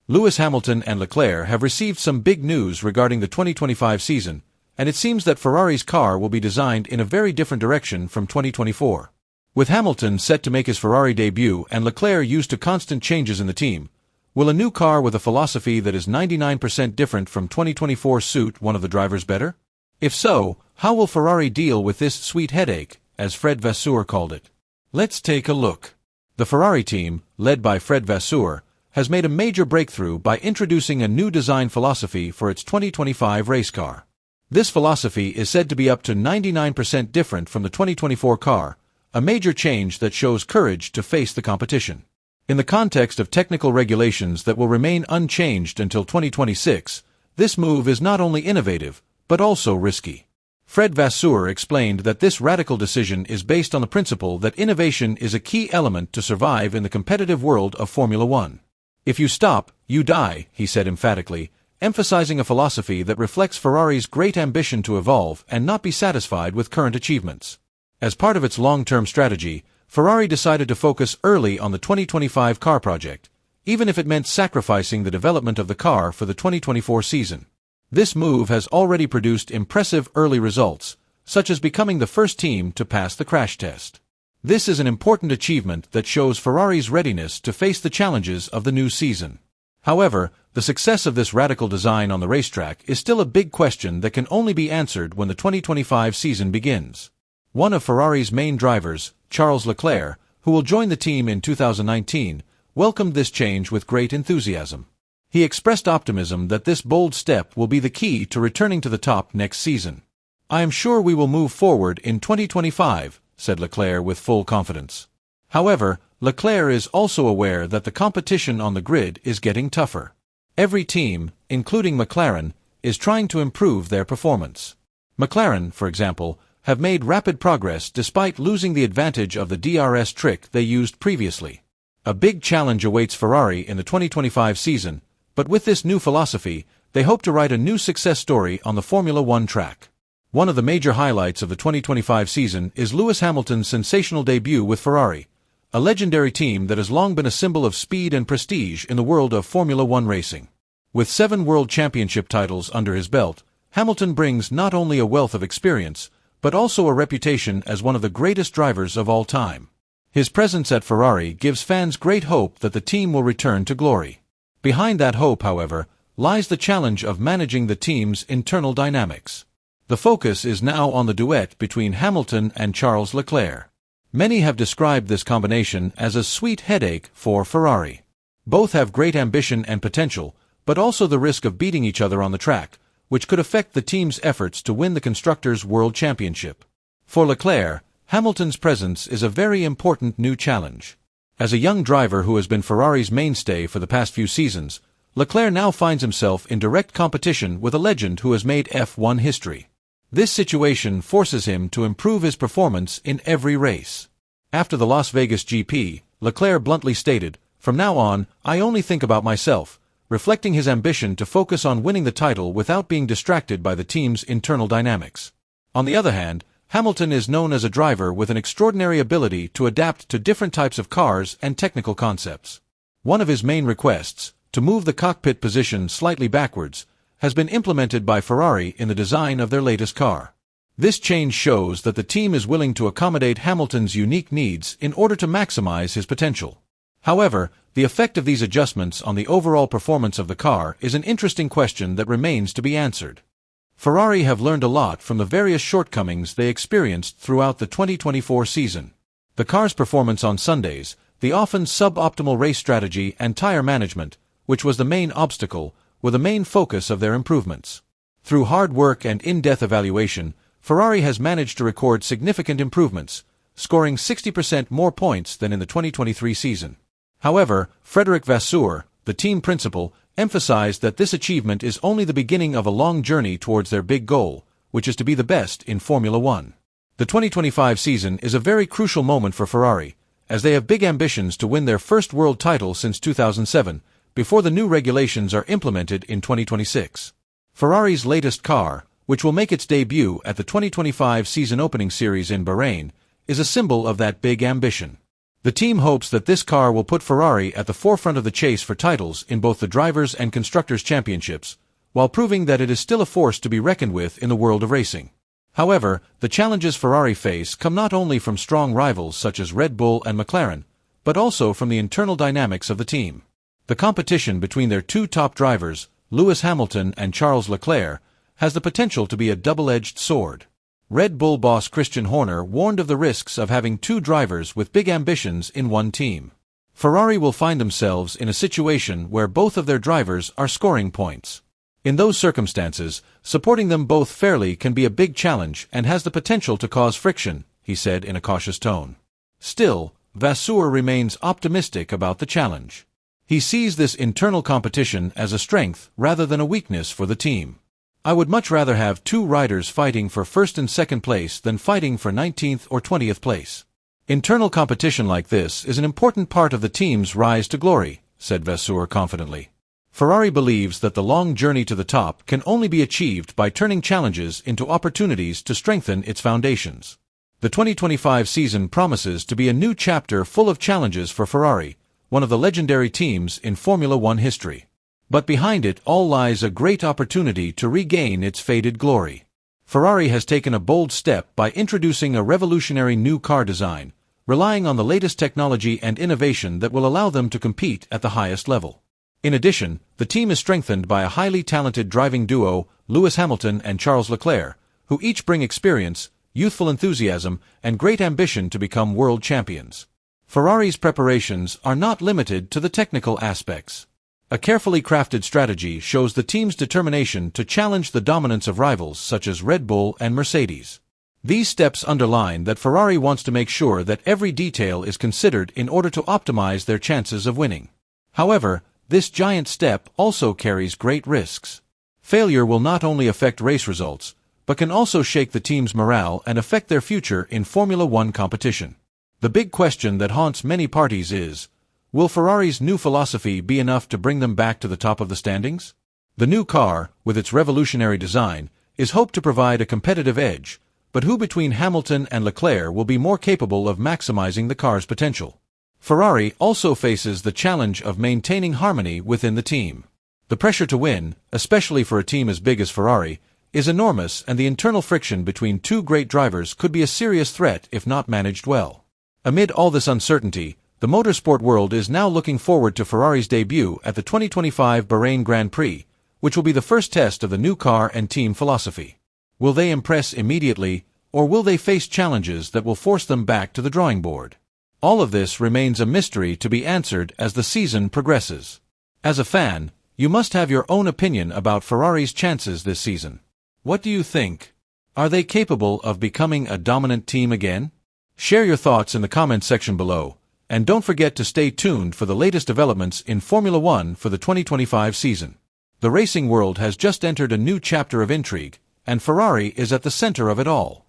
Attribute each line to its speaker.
Speaker 1: Lewis Hamilton and Leclerc have received some big news regarding the 2025 season, and it seems that Ferrari's car will be designed in a very different direction from 2024. With Hamilton set to make his Ferrari debut and Leclerc used to constant changes in the team, will a new car with a philosophy that is 99% different from 2024 suit one of the drivers better? If so, how will Ferrari deal with this sweet headache, as Fred Vasseur called it? Let's take a look. The Ferrari team, led by Fred Vasseur, has made a major breakthrough by introducing a new design philosophy for its 2025 race car. This philosophy is said to be up to 99% different from the 2024 car, a major change that shows courage to face the competition. In the context of technical regulations that will remain unchanged until 2026, this move is not only innovative, but also risky. Fred Vasseur explained that this radical decision is based on the principle that innovation is a key element to survive in the competitive world of Formula One. If you stop, you die, he said emphatically, emphasizing a philosophy that reflects Ferrari's great ambition to evolve and not be satisfied with current achievements. As part of its long-term strategy, Ferrari decided to focus early on the 2025 car project, even if it meant sacrificing the development of the car for the 2024 season. This move has already produced impressive early results, such as becoming the first team to pass the crash test. This is an important achievement that shows Ferrari's readiness to face the challenges of the new season. However, the success of this radical design on the racetrack is still a big question that can only be answered when the 2025 season begins. One of Ferrari's main drivers, Charles Leclerc, who will join the team in 2019, welcomed this change with great enthusiasm. He expressed optimism that this bold step will be the key to returning to the top next season. "I am sure we will move forward in 2025, said Leclerc with full confidence. However, Leclerc is also aware that the competition on the grid is getting tougher. Every team, including McLaren, is trying to improve their performance. McLaren, for example, have made rapid progress despite losing the advantage of the DRS trick they used previously. A big challenge awaits Ferrari in the 2025 season, but with this new philosophy, they hope to write a new success story on the Formula One track. One of the major highlights of the 2025 season is Lewis Hamilton's sensational debut with Ferrari, a legendary team that has long been a symbol of speed and prestige in the world of Formula One racing. With 7 World Championship titles under his belt, Hamilton brings not only a wealth of experience, but also a reputation as one of the greatest drivers of all time. His presence at Ferrari gives fans great hope that the team will return to glory. Behind that hope, however, lies the challenge of managing the team's internal dynamics. The focus is now on the duet between Hamilton and Charles Leclerc. Many have described this combination as a sweet headache for Ferrari. Both have great ambition and potential, but also the risk of beating each other on the track, which could affect the team's efforts to win the Constructors' World Championship. For Leclerc, Hamilton's presence is a very important new challenge. As a young driver who has been Ferrari's mainstay for the past few seasons, Leclerc now finds himself in direct competition with a legend who has made F1 history. This situation forces him to improve his performance in every race. After the Las Vegas GP, Leclerc bluntly stated, "From now on, I only think about myself," reflecting his ambition to focus on winning the title without being distracted by the team's internal dynamics. On the other hand, Hamilton is known as a driver with an extraordinary ability to adapt to different types of cars and technical concepts. One of his main requests, to move the cockpit position slightly backwards, has been implemented by Ferrari in the design of their latest car. This change shows that the team is willing to accommodate Hamilton's unique needs in order to maximize his potential. However, the effect of these adjustments on the overall performance of the car is an interesting question that remains to be answered. Ferrari have learned a lot from the various shortcomings they experienced throughout the 2024 season. The car's performance on Sundays, the often suboptimal race strategy and tire management, which was the main obstacle, were the main focus of their improvements. Through hard work and in-depth evaluation, Ferrari has managed to record significant improvements, scoring 60% more points than in the 2023 season. However, Frederic Vasseur, the team principal, emphasized that this achievement is only the beginning of a long journey towards their big goal, which is to be the best in Formula One. The 2025 season is a very crucial moment for Ferrari, as they have big ambitions to win their first world title since 2007, before the new regulations are implemented in 2026. Ferrari's latest car, which will make its debut at the 2025 season opening series in Bahrain, is a symbol of that big ambition. The team hopes that this car will put Ferrari at the forefront of the chase for titles in both the Drivers' and Constructors' Championships, while proving that it is still a force to be reckoned with in the world of racing. However, the challenges Ferrari face come not only from strong rivals such as Red Bull and McLaren, but also from the internal dynamics of the team. The competition between their two top drivers, Lewis Hamilton and Charles Leclerc, has the potential to be a double-edged sword. Red Bull boss Christian Horner warned of the risks of having two drivers with big ambitions in one team. Ferrari will find themselves in a situation where both of their drivers are scoring points. In those circumstances, supporting them both fairly can be a big challenge and has the potential to cause friction, he said in a cautious tone. Still, Vasseur remains optimistic about the challenge. He sees this internal competition as a strength rather than a weakness for the team. I would much rather have two riders fighting for first and second place than fighting for 19th or 20th place. Internal competition like this is an important part of the team's rise to glory, said Vasseur confidently. Ferrari believes that the long journey to the top can only be achieved by turning challenges into opportunities to strengthen its foundations. The 2025 season promises to be a new chapter full of challenges for Ferrari, one of the legendary teams in Formula One history. But behind it all lies a great opportunity to regain its faded glory. Ferrari has taken a bold step by introducing a revolutionary new car design, relying on the latest technology and innovation that will allow them to compete at the highest level. In addition, the team is strengthened by a highly talented driving duo, Lewis Hamilton and Charles Leclerc, who each bring experience, youthful enthusiasm, and great ambition to become world champions. Ferrari's preparations are not limited to the technical aspects. A carefully crafted strategy shows the team's determination to challenge the dominance of rivals such as Red Bull and Mercedes. These steps underline that Ferrari wants to make sure that every detail is considered in order to optimize their chances of winning. However, this giant step also carries great risks. Failure will not only affect race results, but can also shake the team's morale and affect their future in Formula One competition. The big question that haunts many parties is, will Ferrari's new philosophy be enough to bring them back to the top of the standings? The new car, with its revolutionary design, is hoped to provide a competitive edge, but who between Hamilton and Leclerc will be more capable of maximizing the car's potential? Ferrari also faces the challenge of maintaining harmony within the team. The pressure to win, especially for a team as big as Ferrari, is enormous, and the internal friction between two great drivers could be a serious threat if not managed well. Amid all this uncertainty, the motorsport world is now looking forward to Ferrari's debut at the 2025 Bahrain Grand Prix, which will be the first test of the new car and team philosophy. Will they impress immediately, or will they face challenges that will force them back to the drawing board? All of this remains a mystery to be answered as the season progresses. As a fan, you must have your own opinion about Ferrari's chances this season. What do you think? Are they capable of becoming a dominant team again? Share your thoughts in the comments section below, and don't forget to stay tuned for the latest developments in Formula One for the 2025 season. The racing world has just entered a new chapter of intrigue, and Ferrari is at the center of it all.